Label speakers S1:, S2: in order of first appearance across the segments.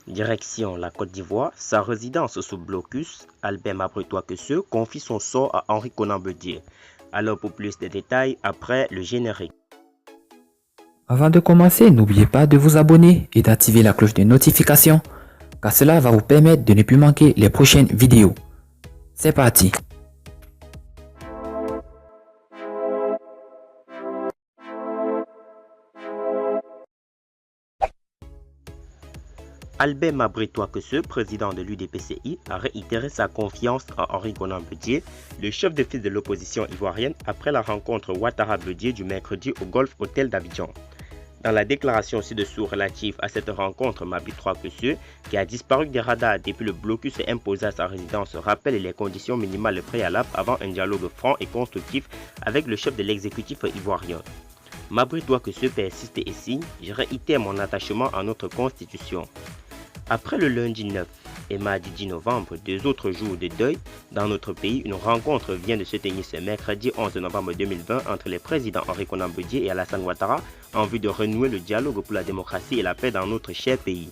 S1: Direction la Côte d'Ivoire, sa résidence sous blocus, Albert Mabretouaqueseux confie son sort à Henri Konan Bédié. Alors pour plus de détails, après le générique.
S2: Avant de commencer, n'oubliez pas de vous abonner et d'activer la cloche de notification, car cela va vous permettre de ne plus manquer les prochaines vidéos. C'est parti!
S1: Albert Mabretouaqueseux, président de l'UDPCI, a réitéré sa confiance en Henri Konan Bédié, le chef de file de l'opposition ivoirienne, après la rencontre Ouattara-Bédié du mercredi au Golf Hotel d'Abidjan. Dans la déclaration ci-dessous relative à cette rencontre, Mabretouaqueseux, qui a disparu des radars depuis le blocus imposé à sa résidence, rappelle les conditions minimales préalables avant un dialogue franc et constructif avec le chef de l'exécutif ivoirien. Mabretouaqueseux persiste et signe « Je réitère mon attachement à notre constitution ». Après le lundi 9 et mardi 10 novembre, 2 autres jours de deuil, dans notre pays, une rencontre vient de se tenir ce mercredi 11 novembre 2020 entre les présidents Henri Konan Bédié et Alassane Ouattara en vue de renouer le dialogue pour la démocratie et la paix dans notre cher pays.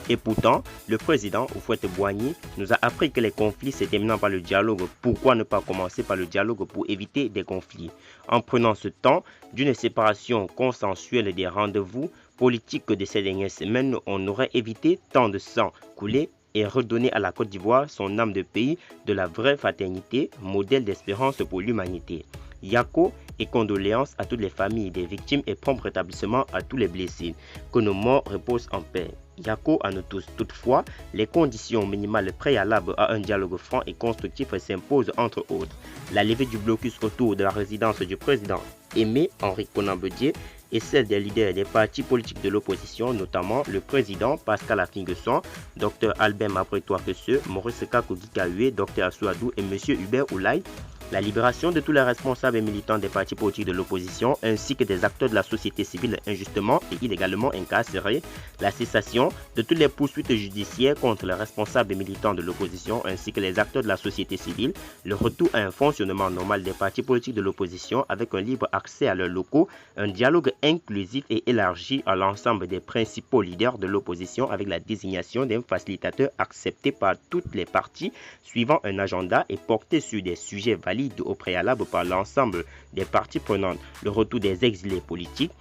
S1: Et pourtant, le président Houphouët-Boigny nous a appris que les conflits se terminent par le dialogue. Pourquoi ne pas commencer par le dialogue pour éviter des conflits? En prenant ce temps d'une séparation consensuelle des rendez-vous politiques de ces dernières semaines, on aurait évité tant de sang coulé et redonné à la Côte d'Ivoire son âme de pays de la vraie fraternité, modèle d'espérance pour l'humanité. Yako et condoléances à toutes les familles des victimes et prompt rétablissement à tous les blessés. Que nos morts reposent en paix. Yako à nous tous. Toutefois, les conditions minimales préalables à un dialogue franc et constructif s'imposent entre autres. La levée du blocus autour de la résidence du président Aimé Henri Konan Bédié et celle des leaders des partis politiques de l'opposition, notamment le président Pascal Affi-N'Guessan, Dr Albert Mabretouaqueseux, Maurice Kakogi-Kahué, Dr Assouadou et M. Hubert Oulaye. La libération de tous les responsables et militants des partis politiques de l'opposition ainsi que des acteurs de la société civile injustement et illégalement incarcérés, la cessation de toutes les poursuites judiciaires contre les responsables et militants de l'opposition ainsi que les acteurs de la société civile, le retour à un fonctionnement normal des partis politiques de l'opposition avec un libre accès à leurs locaux, un dialogue inclusif et élargi à l'ensemble des principaux leaders de l'opposition avec la désignation d'un facilitateur accepté par toutes les parties suivant un agenda et porté sur des sujets valides au préalable par l'ensemble des parties prenantes, le retour des exilés politiques.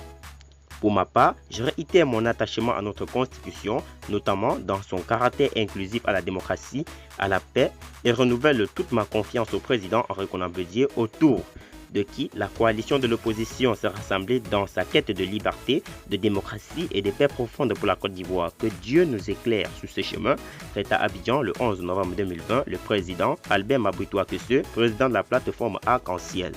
S1: Pour ma part, je réitère mon attachement à notre constitution, notamment dans son caractère inclusif à la démocratie, à la paix, et renouvelle toute ma confiance au président Henri Konan Bédié autour de qui la coalition de l'opposition s'est rassemblée dans sa quête de liberté, de démocratie et de paix profonde pour la Côte d'Ivoire. Que Dieu nous éclaire sur ce chemin. Fait à Abidjan le 11 novembre 2020, le président Albert Mabretouaqueseux, président de la plateforme Arc-en-Ciel.